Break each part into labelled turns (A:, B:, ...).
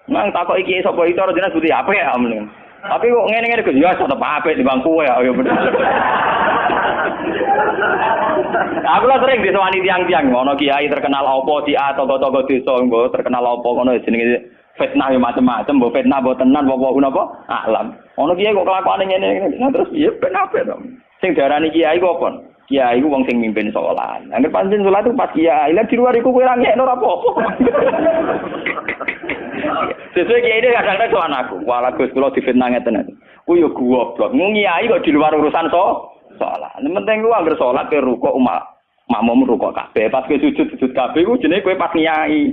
A: Nang takok iki sapa itu ora jelas putih apik ya amun. Tapi kok ngene-ngene Gus ya tetep apik timbang kowe ya bener. Aku lah sering disewani tiang-tiang ngono kiai terkenal apa di tokoh-tokoh desa nggo terkenal apa ngono jenenge fitnah yo macam-macam, mbok fitnah mbok tenan apa napa alam. Ngono kiai kok kelakuane ngene-ngene. Nah terus piye ben apik to. Sing diarani kiai kok apa? Kiai ku wong sing mimpin salat. Angger pancen salat itu pas kiai, lah di luar iku kowe ra ngekno ora apa-apa. Sesuai kiai ini kadang-kadang soal aku. Walah Gus kula difitnah ngeten. Ku yo goblok. Kiai kok di luar urusan salat. Penting ku angger salat ke rukuk makmum rukuk kabeh. Pas ke sujud kabeh ku jenenge kowe pas kiai.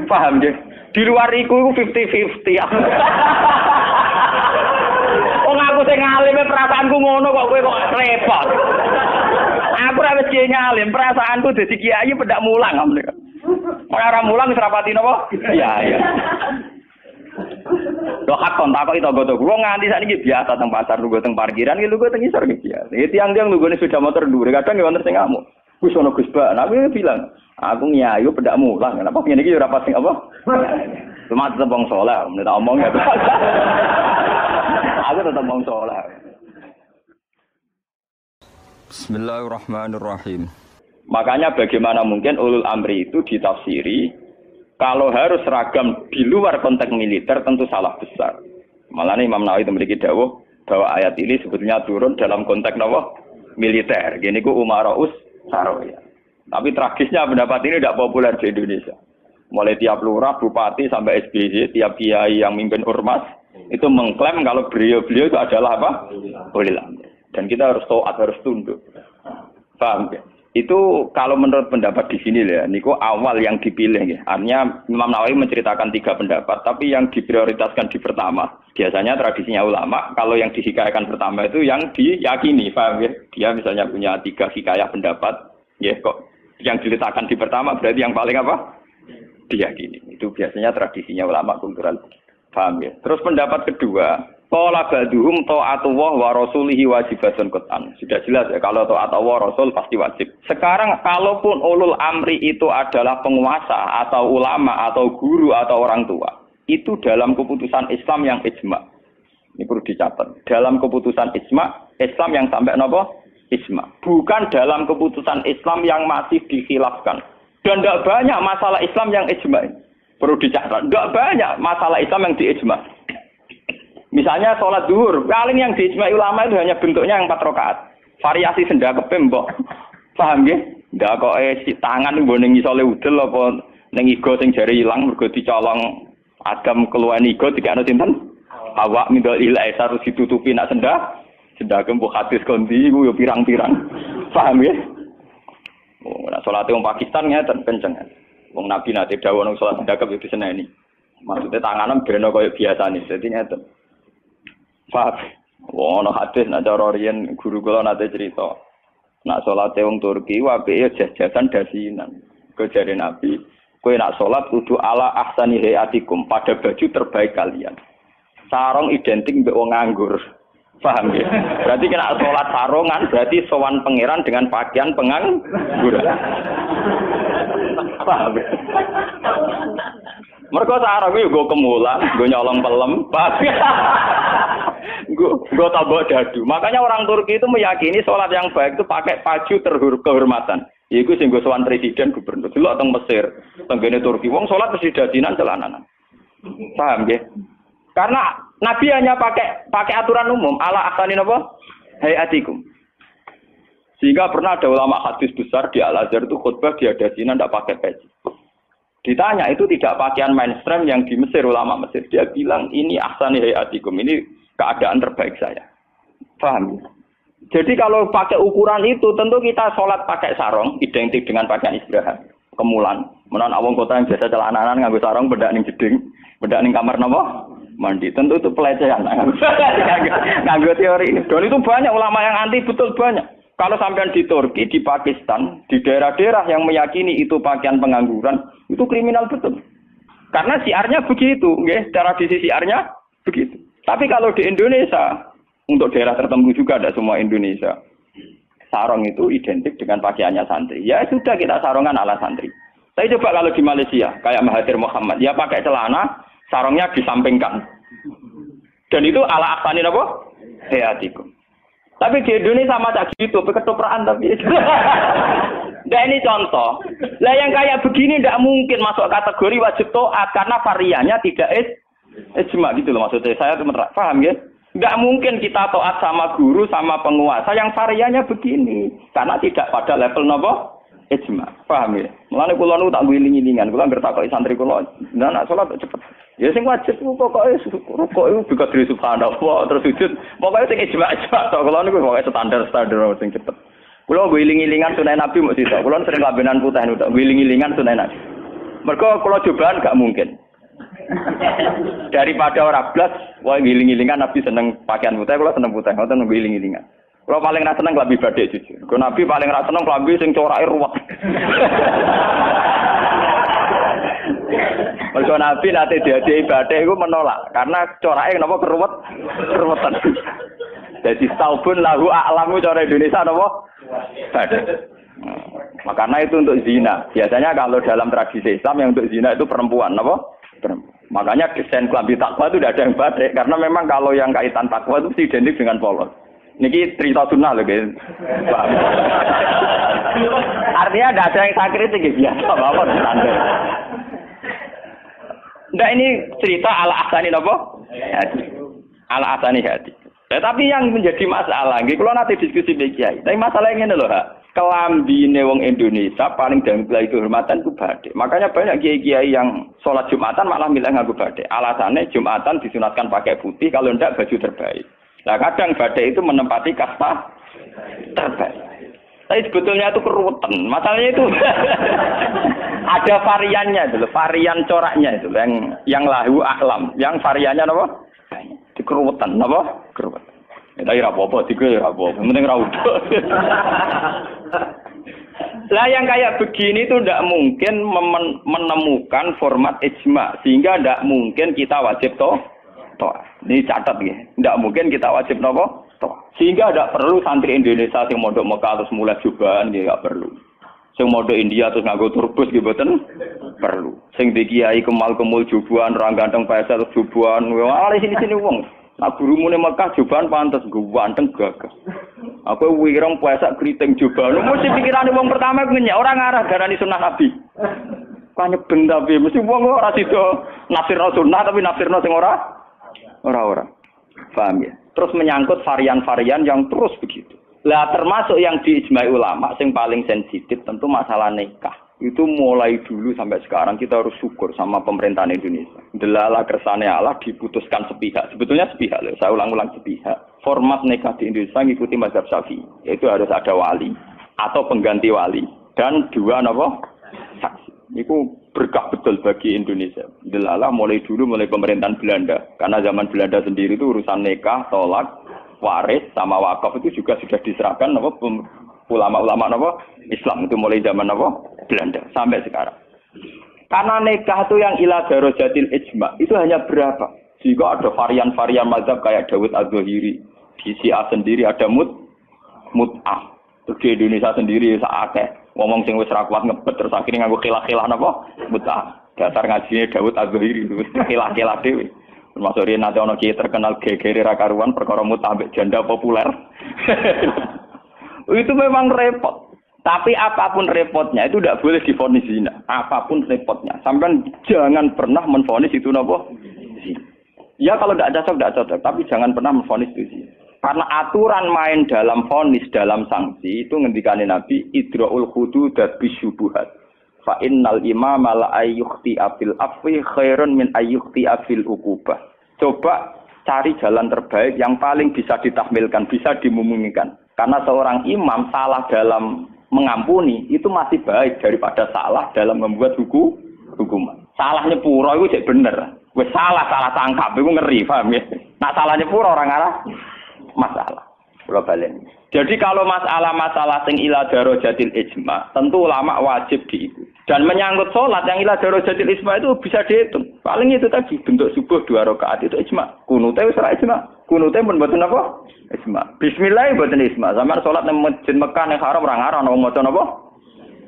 A: Paham nggih? Di luar iku 50-50. Wong aku sing ngalime perasaanku ngono kok kowe kok repot. Aku ora wis ngalim, perasaanku dadi kiai pendak mulang amne. Ora mulang wis rapati napa? Iya. Lho hak kontak kok itu wong nganti sakniki biasa teng pasar lungguh teng parkiran iki lungguh teng isor iki biasa. Iki tiang-tiang lunggone sepeda motor dhuwur kadang ya wonten sing ngamuk. Wis ono Gus Ba, aku bilang, aku nyayu pendak mulang. Kenapa ngene iki ora pas sing apa? Cuma tetep wong saleh, nek tak omong ya. Aku tetep wong saleh. Bismillahirrahmanirrahim. Makanya bagaimana mungkin ulul amri itu ditafsiri kalau harus seragam di luar konteks militer tentu salah besar. Malah Imam Nawawi memiliki dawuh bahwa ayat ini sebetulnya turun dalam konteks militer. Gini ku umaraus saroya. Tapi tragisnya pendapat ini tidak populer di Indonesia. Mulai tiap lurah, bupati sampai SBY, tiap kiai yang mimpin ormas itu mengklaim kalau beliau-beliau itu adalah apa? Ulul amri. Dan kita harus taat, harus tunduk. Paham ya? Itu kalau menurut pendapat di sini ya, niku awal yang dipilih ya. Artinya Imam Nawawi menceritakan 3 pendapat, tapi yang diprioritaskan di pertama. Biasanya tradisinya ulama, kalau yang dihikayakan pertama itu yang diyakini, paham ya? Dia misalnya punya 3 hikayah pendapat, ya kok yang diletakkan di pertama berarti yang paling apa? Diyakini. Itu biasanya tradisinya ulama kultural. Paham ya? Terus pendapat kedua, qala ba'duhum ta'atullah wa rasulihi wajibatun qat'an. Sudah jelas ya kalau taat Allah Rasul pasti wajib. Sekarang kalaupun ulul amri itu adalah penguasa atau ulama atau guru atau orang tua, itu dalam keputusan Islam yang ijma. Ini perlu dicatat. Dalam keputusan ijma, Islam yang sampai napa? Ijma. Bukan dalam keputusan Islam yang masih dikhilafkan. Dan tidak banyak masalah Islam yang ijma. Perlu dicatat. Tidak banyak masalah Islam yang diijma. Misalnya sholat zuhur, paling yang diijma ulama itu hanya bentuknya yang 4 rakaat. Variasi sendakepe mbok. Paham nggih? Ndak kok si tangan nggo ning isole udel apa ning iga sing jare ilang mergo dicolong Adam keluwen iga dikane sinten? Awak mindol ila esar ditutupi nak sendake mbok hadis kondi iku yo pirang-pirang. Paham nggih? Oh, nek salate wong Pakistan ngeten kenceng. Wong Nabi nate dawuh nang salat sendakep yo diseneni. Maksudnya tanganan beno kaya biasane. Dadi ngeten. Faham. Ono hadis nek cara riyen guru kula nate cerita. Nak salate wong Turki apike jajasan dasinan. Kejare Nabi, kowe nak salat kudu ala ahsani hayatikum, pada baju terbaik kalian. Sarung identik mbek wong nganggur. Paham ya? Berarti kena salat sarungan berarti sowan pangeran dengan pakaian pengangguran. Paham ya? Mereka sarung itu gue kemulan, gue nyolong pelem, gue tabok dadu. Makanya orang Turki itu meyakini sholat yang baik itu pakai baju kehormatan. Iku sing gue sowan presiden gubernur. Dulu teng Mesir, tenggene Turki, wong sholat mesti dadinan celananan. Paham ya? Karena Nabi hanya pakai aturan umum, ala ahsani napa? Hayatikum. Sehingga pernah ada ulama hadis besar di Al-Azhar itu khutbah dia dasinan tidak pakai peci. Ditanya itu tidak pakaian mainstream yang di Mesir, ulama Mesir. Dia bilang ini ahsani hayatikum, ini keadaan terbaik saya. Paham? Jadi kalau pakai ukuran itu tentu kita sholat pakai sarung identik dengan pakaian istirahat. Kemulan. Menon awang kota yang biasa celananan nganggo sarung bedak ning jeding, bedak ning kamar napa? Mandi. Tentu itu pelecehan. Nganggo teori ini. Dan itu banyak ulama yang anti, betul banyak. Kalau sampean di Turki, di Pakistan, di daerah-daerah yang meyakini itu pakaian pengangguran, itu kriminal betul. Karena siarnya begitu, nggih, tradisi siarnya begitu. Tapi kalau di Indonesia, untuk daerah tertentu juga ada semua Indonesia, sarung itu identik dengan pakaiannya santri. Ya sudah kita sarungan ala santri. Tapi coba kalau di Malaysia, kayak Mahathir Mohamad, ya pakai celana, sarungnya disampingkan. Dan itu ala ahsani apa? Hayatikum. Tapi di Indonesia sama tak gitu, ketoprak tapi. Nah ini contoh. Lah yang kayak begini tidak mungkin masuk kategori wajib taat karena variannya tidak ijma gitu loh maksudnya. Saya paham ya? Tidak mungkin kita taat sama guru sama penguasa yang variannya begini karena tidak pada level nopo ijma. Paham ya? Mulane kula nu tak guling-gilingan, kula ngertakoki santri kula, nah nak salat cepet. Ya sing wajib ku pokoke rukuk iku juga dari subhanallah terus sujud. Pokoke sing ijma tok kula niku pokoke standar sing cepet. Kula guling-gilingan sunah Nabi mok sita. Kula sering lambenan putih niku tok guling-gilingan sunah Nabi. Mergo kula cobaan gak mungkin. Daripada ora blas, wae giling-gilingan Nabi seneng pakaian putih, kula seneng putih, ngoten giling-gilingan. Kula paling ra seneng klambi batik jujur. Kok Nabi paling ra seneng klambi sing corake ruwet. Mergo Nabi nate diadei batik iku menolak karena corake napa keruwetan. Jadi saubun lahu a'lamu cara Indonesia napa? Batik. Makanya itu untuk zina. Biasanya kalau dalam tradisi Islam yang untuk zina itu perempuan, napa? Makanya desain klambi takwa itu tidak ada yang batik karena memang kalau yang kaitan takwa itu identik dengan polos. Niki cerita sunnah loh guys. Artinya tidak ada yang saya kritik biasa apa standar. Nah ini cerita ala ahsani apa? Ala ahsani hati. Tapi yang menjadi masalah, kalau nanti diskusi kiai. Tapi masalahnya ini loh, kelambine wong Indonesia paling damai kehormatan ku batik. Makanya banyak kiai-kiai yang sholat Jumatan malah milih nganggo batik. Alasannya Jumatan disunatkan pakai putih, kalau enggak baju terbaik. Nah kadang batik itu menempati kasta terbaik. Tapi sebetulnya itu keruwetan. Masalahnya itu ada variannya itu, varian coraknya itu, yang lahu aklam, yang variannya apa? Dikeruwetan, apa? Keruwetan. Ya ora apa-apa, ora apa-apa. Penting ra udah. Lah yang kayak begini itu tidak mungkin menemukan format ijma sehingga tidak mungkin kita wajib toh. Ini catat ya. Tidak mungkin kita wajib nopo toh. Sehingga tidak perlu santri Indonesia yang mondok Mekah terus mulai jubahan ya enggak perlu. Sing mondok India terus nganggo turbus gitu mboten perlu. Sing di kiai kemal-kemul jubahan orang ganteng pesel jubahan. Wah sini-sini wong. Nah gurumu ning Mekah jubahan pantes ganteng gagah. Aku wireng puasa kriting jubahan. Mesti pikirane wong pertama ngenyek ora ngarah darani sunah Nabi. Kanyeben tapi mesti wong ora sida nafsirno sunah tapi nafsirno sing ora. Paham ya? Terus menyangkut varian-varian yang terus begitu. Lah termasuk yang diijma'i ulama yang paling sensitif tentu masalah nikah. Itu mulai dulu sampai sekarang kita harus syukur sama pemerintahan Indonesia. Delala kersane Allah diputuskan sepihak. Sebetulnya sepihak loh. Saya ulang-ulang sepihak. Format nikah di Indonesia mengikuti mazhab Syafi'i. Yaitu harus ada wali atau pengganti wali dan dua saksi. Itu berkah betul bagi Indonesia. Delala mulai pemerintahan Belanda. Karena zaman Belanda sendiri itu urusan nikah, tolak, waris sama wakaf itu juga sudah diserahkan ulama-ulama Islam itu mulai zaman Belanda sampai sekarang. Karena nikah itu yang ila darajatil ijma itu hanya berapa? Jika ada varian-varian mazhab kayak Dawud Az-Zahiri, di Syiah sendiri ada mut'ah. Terus di Indonesia sendiri saatnya ngomong sing wis ra kuat ngebet terus akhirnya nganggo khilah-khilah mut'ah. Dasar ngajine Dawud Az-Zahiri khilah-khilah dhewe. Termasuk riyen nanti ana kiai terkenal gegere ra karuan perkara mut'ah ambek janda populer. Itu memang repot. Tapi apapun repotnya itu tidak boleh divonis zina. Apapun repotnya. Sampai jangan pernah menvonis itu zina. Ya kalau tidak cocok. Tapi jangan pernah menvonis itu zina. Karena aturan main dalam vonis, dalam sanksi itu ngendikane Nabi idra'ul hududat bisyubuhat. Fa innal imama la ayyukhti afil afwi khairun min ayyukhti afil uqubah. Coba cari jalan terbaik yang paling bisa ditahmilkan, bisa dimumungkan. Karena seorang imam salah dalam mengampuni itu masih baik daripada salah dalam membuat hukuman. Salahnya pura itu cek bener. Wes salah tangkap itu ngeri, paham ya? Nak salahnya pura orang arah masalah. Kalau balen. Jadi kalau masalah-masalah sing ila darajatil ijma, tentu ulama wajib diikuti. Dan menyangkut sholat yang ila darajatil ijma itu bisa dihitung. Paling itu tadi bentuk subuh 2 rakaat itu ijma. Kunute wis ora ijma. Kunute pun mboten apa? Ijma. Bismillah mboten ijma. Sampeyan sholat nang Masjid Mekah ning haram ora ngarang wong maca napa?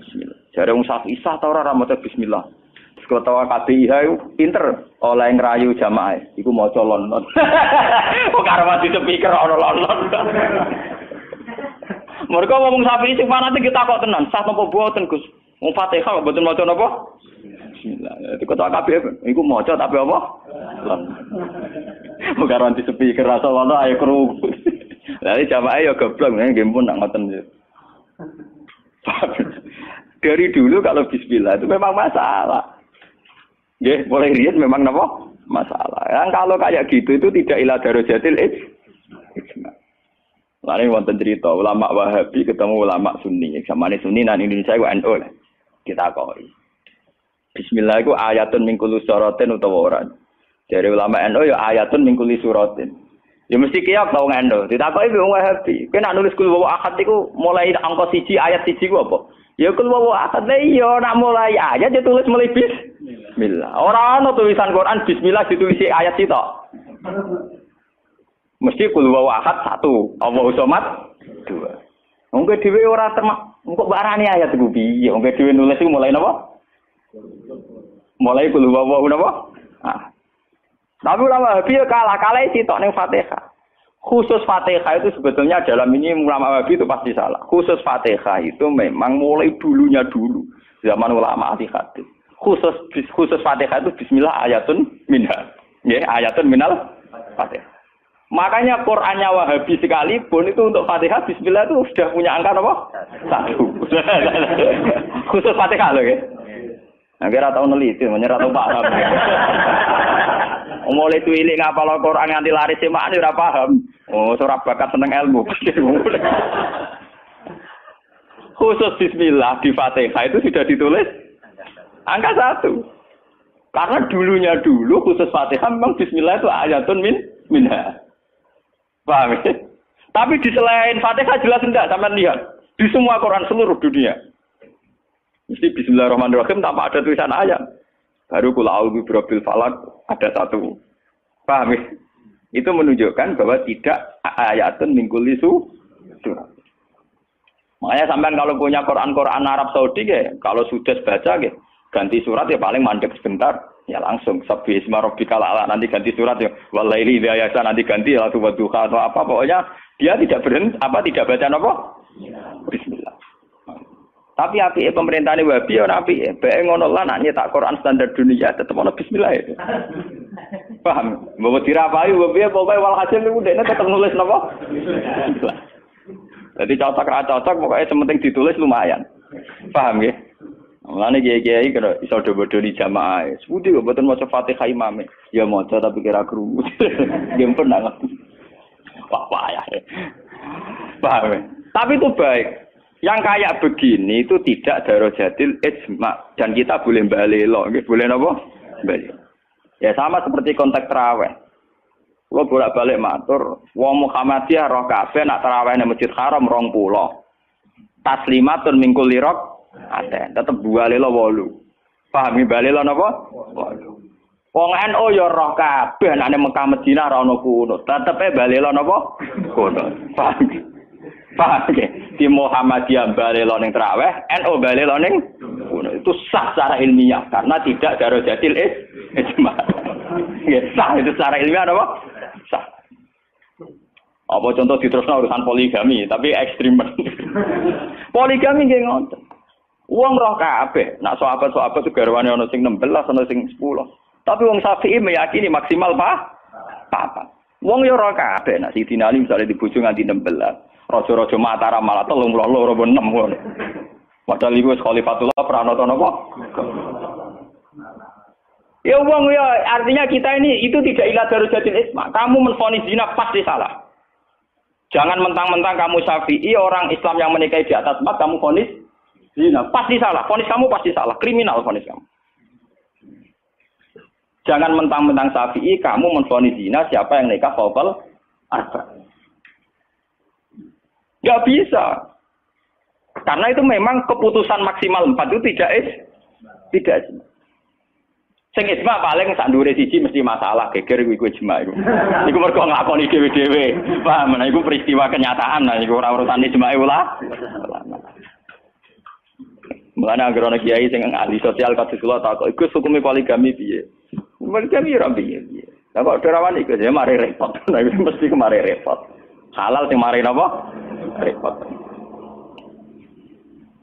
A: Bismillah. Jare wong Syafi'i ta ora maca bismillah. Ketua KBIH itu pinter oleh ngerayu jamaah. Iku maca London. Kok karo mati speaker ana London. Mereka ngomong sapi sing fanatik kita kok tenan, sah napa boten Gus? Wong Fatihah kok boten maca napa? Bismillah. Itu ketua KBIH iku maca tapi apa? Kok karo mati speaker rasa ana ayo krungu. Lah jamaah ya goblok nggih pun nak ngoten. Dari dulu kalau bismillah itu memang masalah. Ya, mulai riyen memang napa? Masalah. Yang kalau kayak gitu itu tidak ila darajatil ijma. Lalu wonten cerita ulama Wahabi ketemu ulama Sunni. Samane Sunni nang Indonesia iku NU lah. Kita koi. Bismillah iku ayatun min kulli suratin utawa ora. Dari ulama NU ya ayatun min kulli suratin. Ya mesti kiyak tau NU. Ditakoki wong Wahabi. Kowe nak nulis kul wa ahad iku mulai angka 1 ayat 1 ku apa? Ya kul wa ahad iya nak mulai ayat ya tulis mulai bismillah. Ora ana tulisan Quran bismillah ditulis ayat sitok. Mesti kul wa ahad 1, Allahu somad 2. Wong dhewe ora termak, engko barani ayat iku piye? Wong dhewe nulis iku mulai napa? Mulai kul wa napa? Ah. Tapi ulama Wahabi kalah sitok ning Fatihah. Khusus Fatihah itu sebetulnya dalam ini ulama Wahabi itu pasti salah. Khusus Fatihah itu memang mulai dulunya dulu zaman ulama ahli hadis. Khusus Fatihah itu bismillah ayatun minha. Ya, ayatun minal Fatihah. Makanya Qur'annya Wahabi sekalipun itu untuk Fatihah bismillah itu sudah punya angka apa? 1. Khusus Fatihah loh ya. Nah, kira tau neliti, menyerah tau paham. Mulai tuilik ngapal Al-Qur'an nganti laris semakne ora paham. Oh, ora bakat seneng ilmu. Khusus bismillah di Fatihah itu sudah ditulis angka 1. Karena dulunya dulu khusus Fatihah memang bismillah itu ayatun minha. Paham ya? Tapi di selain Fatihah jelas enggak sampean lihat. Di semua Quran seluruh dunia. Mesti bismillahirrahmanirrahim tanpa ada tulisan ayat. Baru kul a'udzu birabbil falaq ada 1. Paham ya? Itu menunjukkan bahwa tidak ayatun min kulli surat. Makanya sampean kalau punya Quran Arab Saudi ya, kalau sudah baca ya, ganti surat ya paling mandek sebentar, ya langsung sabbi isma rabbikal a'la nanti ganti surat ya walaili idza yasa nanti ganti la tuwadduha atau apa pokoknya dia tidak berhenti tidak baca apa? Bismillah. Tapi api pemerintahane Wahabi ora apik. Bae ngono lah nak nyetak Quran standar dunia tetep ono bismillah itu. Paham? Mbok dirapai Wahabi pokoke walhasil niku dekne tetep nulis napa? Bismillah. Jadi cocok pokoknya sementing ditulis lumayan. Paham nggih? Mulane kiai-kiai kira iso do-bodoni jamaah. Sepundi kok mboten maca Fatihah imame. Ya maca tapi kira krungu. Nggih pun nang. Wah ya. Paham? Tapi itu baik. Yang kayak begini itu tidak darajatil ijma dan kita boleh balelo, boleh napa? Balelo. Ya sama seperti konteks tarawih. Kalau bolak-balik matur, wong Muhammadiyah roh kabeh nak tarawih nang Masjid Haram 20. Taslimatun min kulli rakaat. Tetep balelo 8. Pahami balelo napa? 8. Wong NU ya roh kabeh nek Mekah Madinah ora ono kunut. Tetepe balelo napa? Kunut. Paham? Paham ya? Di Muhammadiyah balelo ning tarawih, NU balelo ning itu sah secara ilmiah karena tidak darajatil ijma. Nggih, sah itu secara ilmiah apa? Sah. Apa contoh diterusno urusan poligami, tapi ekstrem. Poligami nggih ngoten. Wong roh kabeh, nak sahabat-sahabat itu garwane ana sing 16, ana sing 10. Tapi wong Syafi'i meyakini maksimal papat. Wong yo roh kabeh, nak Sidina Ali misale dibojo nganti 16. Raja-raja Mataram malah 32 6 ngono. Padahal iku wis Khalifatullah pranata napa? Ya wong ya artinya kita ini itu tidak ila darajatil isma. Kamu menvonis zina pasti salah. Jangan mentang-mentang kamu Syafi'i orang Islam yang menikahi di atas 4 kamu vonis zina pasti salah. Vonis kamu pasti salah, kriminal vonis kamu. Jangan mentang-mentang Syafi'i kamu menvonis zina siapa yang nikah fawqal arba'. Nggak bisa. Karena itu memang keputusan maksimal 4 itu tidak. Sing ijma paling sak ndure siji mesti masalah geger iku ijma iku. Iku mergo nglakoni dhewe-dhewe. Paham? Nah iku peristiwa kenyataan. Nah iku ora urusane ijma ulama. Mulane anggere ana kiai sing ahli sosial kados kula takok, "Iku hukume poligami piye?" Poligami ora piye. Lah kok derawan iku ya mari repot. Nah iki mesti kemari repot. Halal sing mari napa? Repot.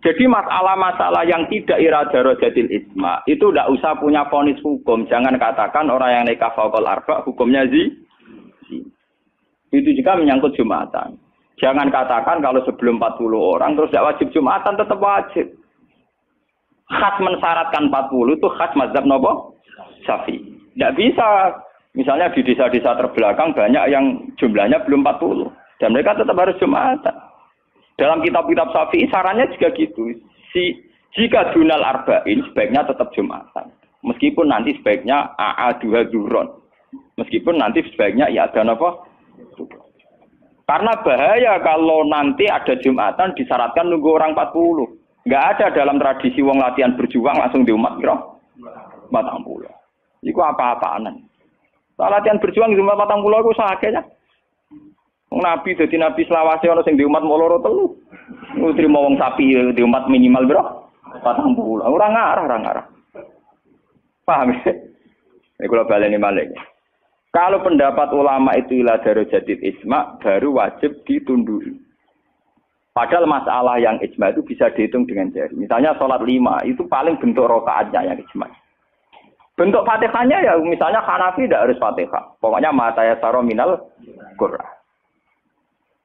A: Jadi masalah-masalah yang tidak iradarojatil isma itu tidak usah punya vonis hukum. Jangan katakan orang yang nikah faqal arba hukumnya itu juga menyangkut Jumatan. Jangan katakan kalau sebelum 40 orang terus tidak wajib Jumatan, tetap wajib. Khas mensyaratkan 40 itu khas mazhab nopo? Syafi'i. Tidak bisa. Misalnya di desa-desa terbelakang banyak yang jumlahnya belum 40 dan mereka tetap harus Jumatan. Dalam kitab-kitab Syafi'i sarannya juga gitu. Jika dunal arba'in sebaiknya tetap Jumatan. Meskipun nanti sebaiknya AA2 zuhron. Meskipun nanti sebaiknya ya ada apa? Karena bahaya kalau nanti ada Jumatan disyaratkan nunggu orang 40. Enggak ada dalam tradisi wong latihan berjuang langsung di umat kira 40. Iku apa-apaanan. Latihan berjuang di umat 40 iku sakene. Nabi dadi nabi selawase ana sing di umat moloro telu. Nutrimo wong sapi di umat minimal piro? 40. Ora ngarah. Paham ya? Ini kula baleni malih. Kalau pendapat ulama itu ila darajatid isma baru wajib ditunduki. Padahal masalah yang ijma itu bisa dihitung dengan jari. Misalnya sholat 5 itu paling bentuk rokaatnya yang ijma. Bentuk fatihahnya ya misalnya Hanafi tidak harus fatihah. Pokoknya mata ya saro minal Qur'an.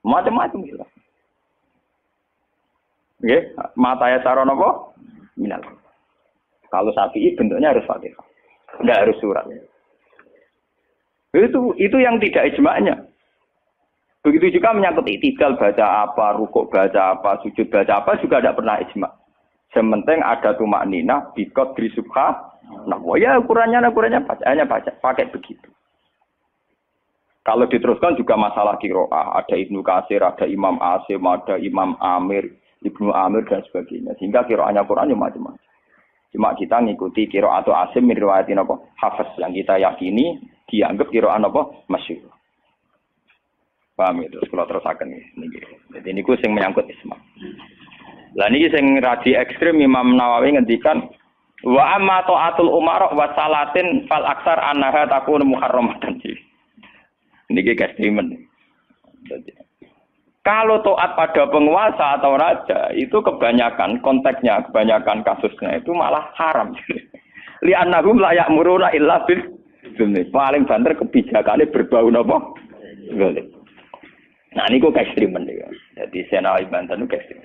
A: Macam-macam gitu. Nggih, mata ya saro napa? Minal. Kalau Syafi'i bentuknya harus fatihah. Tidak harus surat. Itu yang tidak ijma'nya. Begitu juga menyangkut i'tidal baca apa, rukuk baca apa, sujud baca apa juga tidak pernah ijma'. Sementing ada tumakninah biqadri subha. Nah, ya ukurannya bacaannya pakai begitu. Kalau diteruskan juga masalah qiraah, ada Ibnu Katsir, ada Imam Asim, ada Imam Amir, Ibnu Amir dan sebagainya. Sehingga qiraahnya Quran macam-macam. Cuma kita ngikuti qiraah atau Asim min riwayatin apa? Hafiz yang kita yakini dianggap qiraah apa? Masyhur. Paham itu, kalau terusakan ini. Jadi ini sing menyangkut isma. Lah niki sing radi ekstrim Imam Nawawi ngendikan wa amma taatul umara wa salatin fal aksar annaha takun muharramatan. Niki ekstrimen. Kalau taat pada penguasa atau raja itu kebanyakan konteksnya, kebanyakan kasusnya itu malah haram. Li annahum la ya'muruna illa bil paling banter kebijakannya berbau napa? Zalim. Nah, ini kok ekstremen ya. Jadi Senawi Banten itu ekstrim.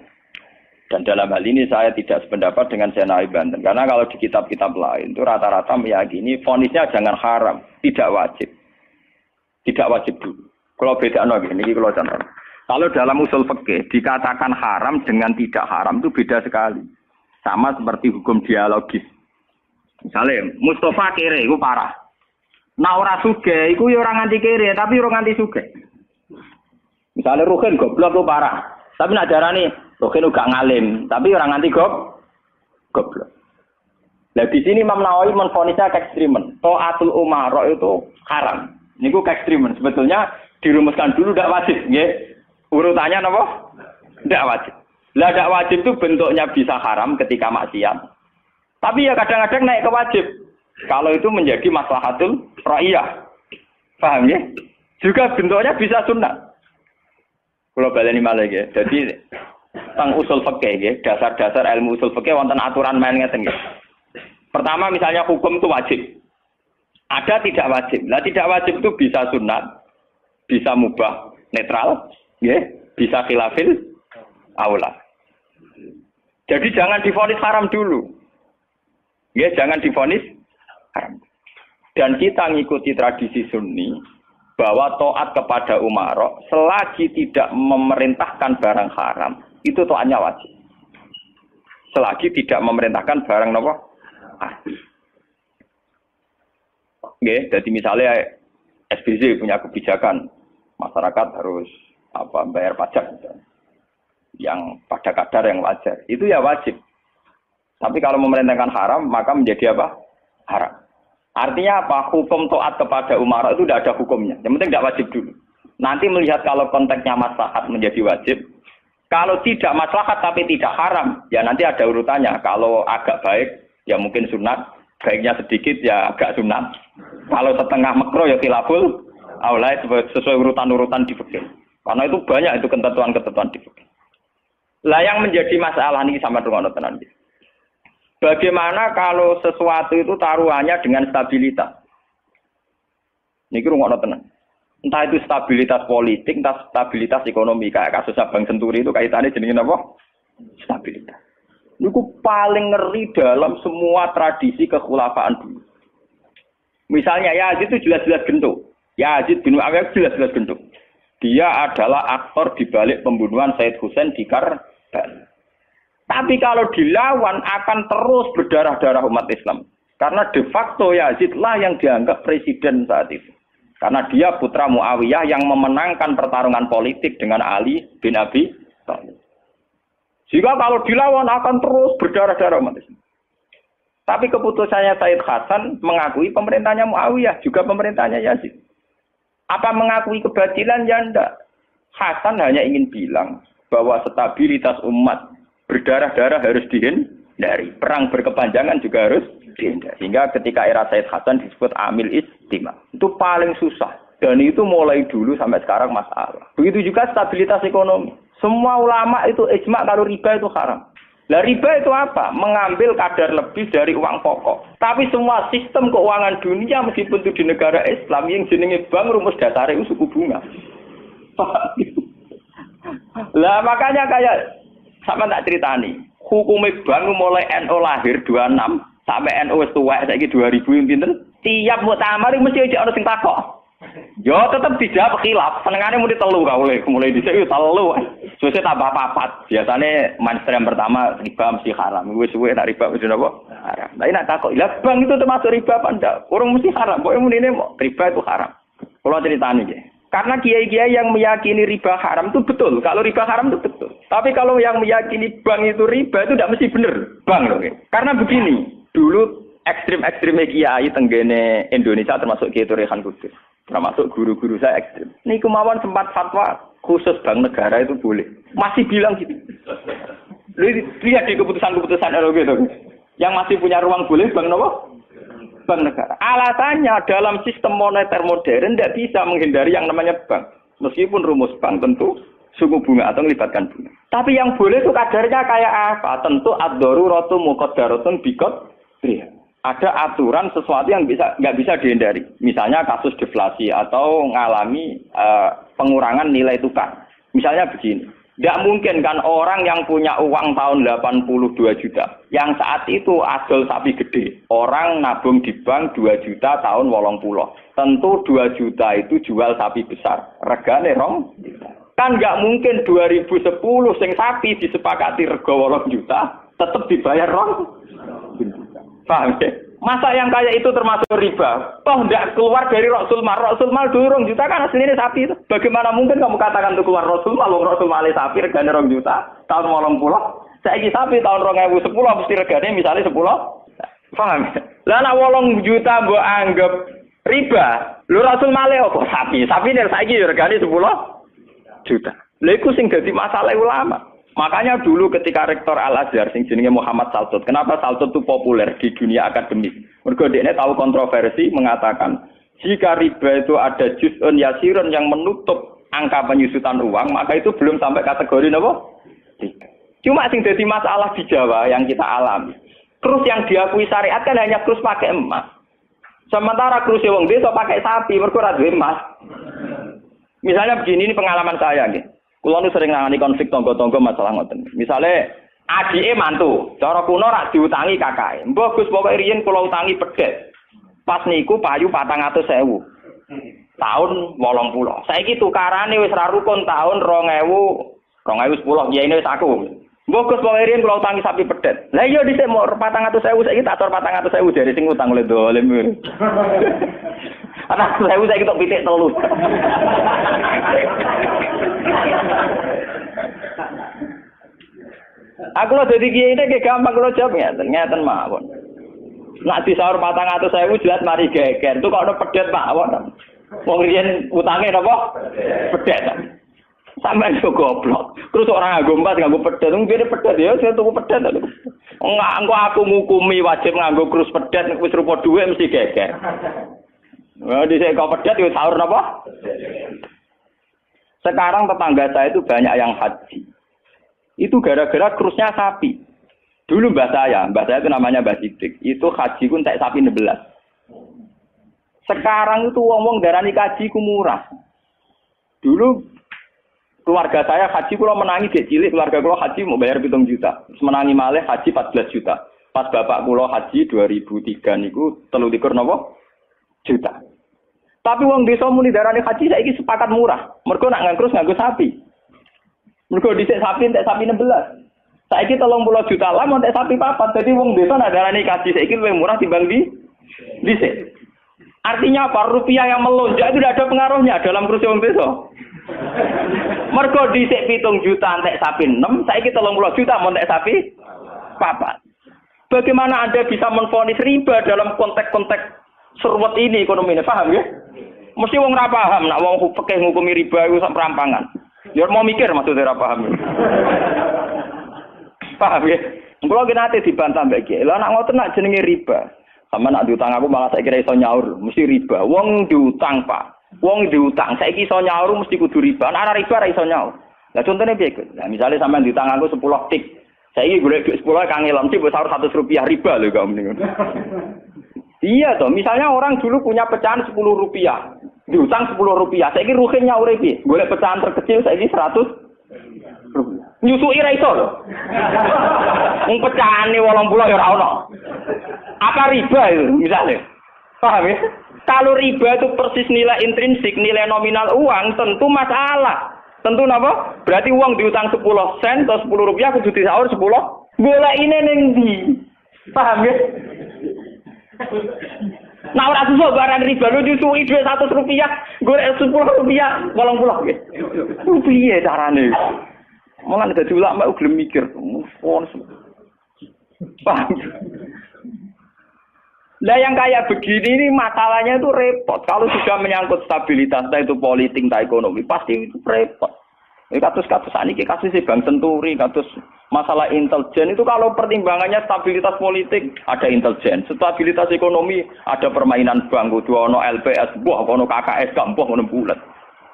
A: Dan dalam hal ini saya tidak sependapat dengan Senawi Banten. Karena kalau di kitab-kitab lain itu rata-rata meyakini vonisnya jangan haram, tidak wajib. Tidak wajib dulu. Kalau beda ini kalau contoh. Kalau dalam usul fikih dikatakan haram dengan tidak haram itu beda sekali. Sama seperti hukum dialogis. Misalnya Mustafa kere itu parah. Nah ora sugih iku ya ora nganti kere, tapi ora nganti sugih. Misalnya Ruhin goblok itu parah. Tapi nak darani Ruhin gak ngalim, tapi orang nganti goblok. Nah di sini Imam Nawawi menfonisnya ekstremen. Taatul umara itu haram. Niku ekstremen. Sebetulnya dirumuskan dulu tidak wajib, nggih. Urutannya apa? Tidak wajib. Lah tidak wajib itu bentuknya bisa haram ketika maksiat. Tapi ya kadang-kadang naik ke wajib. Kalau itu menjadi maslahatul ra'iyah. Paham ya? Juga bentuknya bisa sunnah. Kalau baleni malih nggih. Jadi tentang usul fikih nggih, dasar-dasar ilmu usul fikih wonten aturan main ngeten nggih. Pertama misalnya hukum itu wajib. Ada tidak wajib. Lah tidak wajib itu bisa sunat, bisa mubah, netral, nggih, bisa khilafil aula. Jadi jangan divonis haram dulu. Nggih, jangan divonis haram. Dan kita ngikuti tradisi Sunni bahwa taat kepada umarok selagi tidak memerintahkan barang haram itu taatnya wajib. Selagi tidak memerintahkan barang apa? Nggih, jadi misalnya SBY punya kebijakan masyarakat harus bayar pajak misalnya, yang pada kadar yang wajar. Itu ya wajib. Tapi kalau memerintahkan haram maka menjadi apa? Haram. Artinya apa? Hukum taat kepada umara itu tidak ada hukumnya. Yang penting tidak wajib dulu. Nanti melihat kalau konteksnya maslahat menjadi wajib. Kalau tidak maslahat tapi tidak haram, ya nanti ada urutannya. Kalau agak baik, ya mungkin sunat. Baiknya sedikit, ya agak sunat. Kalau setengah makruh, ya khilaful aula sesuai urutan-urutan di fikih. Karena itu banyak itu ketentuan-ketentuan di fikih. Lah yang menjadi masalah ini sama dengan tenan. Bagaimana kalau sesuatu itu taruhannya dengan stabilitas? Niki rungokno tenan. Entah itu stabilitas politik, entah stabilitas ekonomi. Kayak kasus Bank Senturi itu kaitannya jenenge apa? Stabilitas. Niku paling ngeri dalam semua tradisi kekhulafaan dulu. Misalnya Yazid itu jelas-jelas gentuk. Yazid bin Muawiyah jelas-jelas gentuk. Dia adalah aktor di balik pembunuhan Said Husain di Karbala. Tapi kalau dilawan akan terus berdarah-darah umat Islam. Karena de facto Yazid lah yang dianggap presiden saat itu. Karena dia putra Muawiyah yang memenangkan pertarungan politik dengan Ali bin Abi Thalib. Jika kalau dilawan akan terus berdarah-darah umat Islam. Tapi keputusannya Said Hasan mengakui pemerintahnya Muawiyah, juga pemerintahnya Yazid. Apa mengakui kebatilan? Ya enggak. Hasan hanya ingin bilang bahwa stabilitas umat berdarah-darah harus dihindari. Perang berkepanjangan juga harus dihindari. Sehingga ketika era Said Hasan disebut Amil Istima. Itu paling susah. Dan itu mulai dulu sampai sekarang masalah. Begitu juga stabilitas ekonomi. Semua ulama itu ijma kalau riba itu haram. Lah riba itu apa? Mengambil kadar lebih dari uang pokok. Tapi semua sistem keuangan dunia meskipun itu di negara Islam yang jenenge bank rumus dasar itu suku bunga. Lah makanya kayak sama tak ceritani. Hukumnya bank mulai NU lahir 26 sampai NU wis tuwek saiki 2000 pinten? Tiap muktamar mesti aja ana sing takok. Yo tetep dijawab khilaf. Senengane muni telu mulai dhisik yo telu. Suwe tambah papat. Biasane mainstream pertama riba mesti haram. Wis suwe nak riba mesti napa? Haram. Lah nek takok, "Lah bank itu termasuk riba apa ndak?" Urung mesti haram. Pokoke munine riba itu haram. Kula critani nggih. Karena kiai-kiai yang meyakini riba haram itu betul. Kalau riba haram itu betul. Tapi kalau yang meyakini bank itu riba itu tidak mesti benar. Bank loh. Karena begini, dulu ekstrim-ekstrimnya kiai tenggene Indonesia termasuk Kiai Rehan Kudus. Termasuk guru-guru saya ekstrim. Ini kemauan sempat fatwa khusus bank negara itu boleh. Masih bilang gitu. Lihat di keputusan-keputusan gitu. Yang masih punya ruang boleh bank apa? Bank negara. Alasannya dalam sistem moneter modern tidak bisa menghindari yang namanya bank. Meskipun rumus bank tentu suku bunga atau melibatkan bunga. Tapi yang boleh itu kadarnya kayak apa? Tentu ad-daruratu muqaddaratun biqadriha. Ada aturan sesuatu yang nggak bisa dihindari. Misalnya kasus deflasi atau mengalami pengurangan nilai tukar. Misalnya begini. Tidak mungkin kan orang yang punya uang tahun 82 juta. Yang saat itu adol sapi gede. Orang nabung di bank 2 juta tahun 80. Tentu 2 juta itu jual sapi besar. Regane rong. Kan nggak mungkin 2010 sing sapi disepakati rego 8 juta. Tetap dibayar rong. Paham ya? Masa yang kayak itu termasuk riba? Toh tidak keluar dari Rasul Mal. Rasul Mal dulu 2 juta kan aslinya sapi itu. Bagaimana mungkin kamu katakan itu keluar Rasul Mal? Rasul Mal sapi regane 2 juta tahun 80. Saiki sapi tahun 2010 mesti regane misalnya 10. Paham ya? Lah nek 8 juta mbok anggap riba. Lho Rasul Mal kok sapi? Sapi nek saiki regane 10 juta. Lha iku sing dadi masalah ulama. Makanya dulu ketika Rektor Al-Azhar sing jenenge Muhammad Saltut, kenapa Saltut itu populer di dunia akademis? Mergo dekne tahu kontroversi mengatakan jika riba itu ada juz'un yasirun yang menutup angka penyusutan uang, maka itu belum sampai kategori napa? Cuma sing dadi masalah di Jawa yang kita alami. Krus yang diakui syariat kan hanya krus pakai emas. Sementara krus wong desa pakai sapi, mergo ora duwe emas. Misalnya begini, ini pengalaman saya nggih. Kulo nu sering nangani konflik tangga-tangga masalah ngoten. Misale adike mantu, cara kuno rak diutangi kakake. Mbah Gus pokoke riyen kula utangi pedhet. Pas niku payu 400.000. Tahun 80. Saiki tukarane wis ra rukun tahun 2010 kiyaine wis aku. Mbah Gus pokoke riyen kula utangi sapi pedhet. Lah iya dhisik mau 400.000 saiki tak tor 400.000 dari sing utang oleh dolim. Anak saya tok pitik telu. Aku lho dadi kiai iki gampang kula jawab ngeten mawon. Nak disaur 400.000 jelas mari geger. Itu kok ono pedhet mawon. Wong riyen utange napa? Pedhet. Sampai yo goblok. Terus orang nganggo emas, nganggo pedet, ngene pedet ya saya tuku pedet. Enggak, aku ngukumi wajib nganggo krus pedet wis rupa dhuwit mesti geger. Nah, dhisik kok pedet yo sahur napa? Sekarang tetangga saya itu banyak yang haji. Itu gara-gara krusnya sapi. Dulu mbah saya itu namanya Mbah Sidik. Itu haji ku entek sapi 16. Sekarang itu wong-wong darani haji ku murah. Dulu keluarga saya haji kula menangi gek cilik, keluarga kula haji mau bayar 7 juta. Terus menangi malih haji 14 juta. Pas bapak kula haji 2003 niku 23 napa juta. Tapi wong desa muni darani haji saiki sepakat murah. Mergo nak nganggo sapi. Mergo dhisik sapi entek sapi 16. Saiki 30 juta lah montek sapi papat. Jadi wong desa nak darani kaji saiki luwih murah timbang dhisik. Artinya apa? Rupiah yang melonjak itu tidak ada pengaruhnya dalam kursi wong desa. Mergo dhisik 7 juta entek sapi 6, saiki 30 juta montek sapi papat. Bagaimana Anda bisa menvonis riba dalam konteks-konteks seruwet ini ekonominya? Paham ya? Mesti wong ra paham nak wong fikih ngukumi riba iku sak perampangan. Ya mau mikir maksudnya ra paham. Paham ya? Kalau kita nanti dibantah mbak Kiai, lah nak ngoten nak jenenge riba. Sama nak diutang aku malah saya kira iso nyaur, mesti riba. Wong diutang pak, wong diutang. Saya iso nyaur mesti kudu riba. Nah riba ra iso nyaur. Nah contohnya biar, nah misalnya sampean diutang aku 10 tik, saya ini golek 10 kangelam sih buat sahur 100 rupiah riba loh kamu nih. Iya toh, misalnya orang dulu punya pecahan 10 rupiah, diutang 10 rupiah. Saya ini rugi nyaur iki, golek pecahan terkecil saya ini 100. Nyusui ra iso lho. Wong pecahane 80 ya ora ono. Apa riba itu misalnya? Paham ya? Kalau riba itu persis nilai intrinsik, nilai nominal uang, tentu masalah. Tentu napa? Berarti uang diutang 10 sen atau 10 rupiah kudu disaur 10. Golekine ning ndi? Paham ya? Nah ora susah barang riba lu nyusui dhuwit 100 rupiah, golek 10 rupiah 80 nggih. Piye carane? Malah ada ulama gelem mikir, paham? Lah yang kayak begini ini masalahnya itu repot. Kalau sudah menyangkut stabilitas, entah itu politik, entah ekonomi, pasti itu repot. Kasus-kasus ini kasus Bank Senturi, kasus masalah intelijen itu kalau pertimbangannya stabilitas politik ada intelijen, stabilitas ekonomi ada permainan bank, kudu ono LPS, buah ono KKS, gampang ono bulat.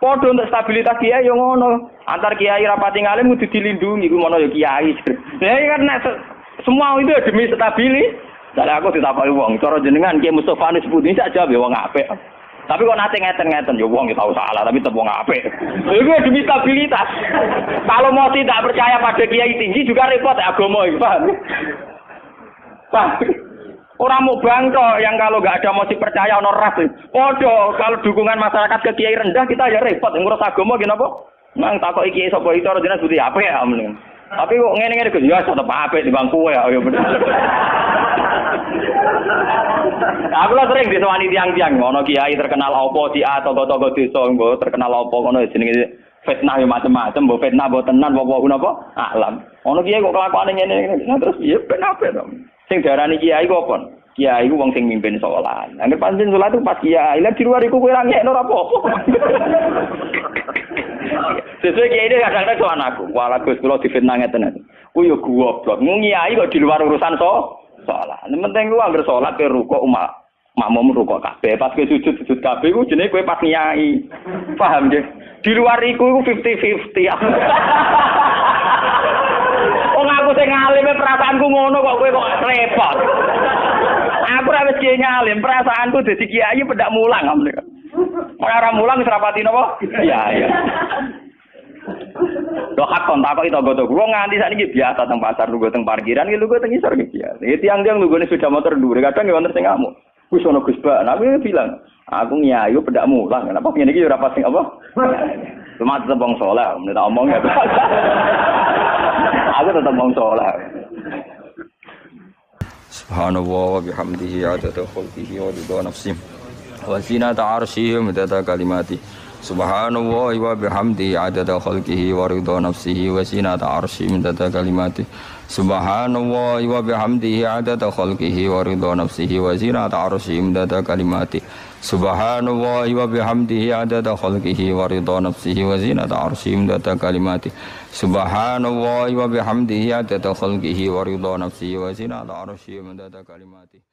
A: Podo untuk stabilitas kiai yang ngono, antar kiai rapati ngalim kudu dilindungi, ku ngono ya kiai. Ya kan semua itu demi stabilitas. Dari aku ditapai wong, cara jenengan Kiai Mustofa nis putih saja be wong apik. Tapi kok nate ngeten-ngeten ya wong tahu salah tapi tetep wong apik. Iku demi stabilitas. Kalau mau tidak percaya pada kiai tinggi juga repot agama iki, paham? Paham? Orang mau bangko yang kalau nggak ada motif percaya ono ras. Podo kalau dukungan masyarakat ke kiai rendah kita ya repot. Ngurus agama gini apa? Nang takoki kiai sapa itu orang jelas putih apik ya mending. Tapi kok ngene-ngene Gus ya tetep apik di bangku ya bener. Aku lah sering disewani tiang-tiang ngono kiai terkenal apa di togo-togo desa nggo terkenal apa ngono jenenge fitnah yo macam-macam, mbok fitnah mbok tenan apa napa alam. Ono kiai kok kelakuane ngene-ngene terus ya ben apik to. Sing diarani kiai ku apa? Kiai ku wong sing mimpin salat. Angger pancen salat itu pas kiai, lah di luar iku kowe ra ngekno ora apa-apa. Sesuai kiai ini kadang-kadang soal aku. Walah Gus kula difitnah ngeten. Ku yo goblok. Kiai kok di luar urusan salat. Nek penting ku anggere salat ke rukuk makmum rukuk kabeh. Pas ke sujud kabeh ku jenenge kowe pas kiai. Paham nggih? Di luar iku 50-50. Wong aku sing ngalim perasaanku ngono kok kowe kok repot. Aku ora wis kiai ngalim, perasaanku dadi kiai pendak mulang ngene. Ora mulang wis rapati napa? Iya. Lho hak kontak kok togo-togo nganti sakniki biasa teng pasar lungguh teng parkiran iki lungguh teng isor iki biasa. Iki tiang-tiang lunggune sepeda motor dhuwur kadang ya wonten sing ngamuk. Wis ono Gus Ba, aku bilang, aku nyayu pendak mulang. Kenapa ngene iki ora pas sing apa? Cuma tetep wong saleh, nek tak omong ya. Aku tetep wong saleh. Subhanallah wa bihamdihi adada khalqihi wa ridha nafsihi wa zinata arsyihi wa midada kalimatihi.
B: Subhanallah wa bihamdihi adada khalqihi wa ridha nafsihi wa zinata arsyihi midada kalimatihi. Subhanallah wa bihamdihi adada khalqihi wa ridha nafsihi wa zinata arsyihi midada kalimatihi. Subhanallah wa bihamdihi adada khalqihi wa ridha nafsihi wa zinata arsyihi midada kalimatihi. Subhanallah wa bihamdihi adada khalqihi wa ridha nafsihi wa zinata arsyihi midada kalimatihi.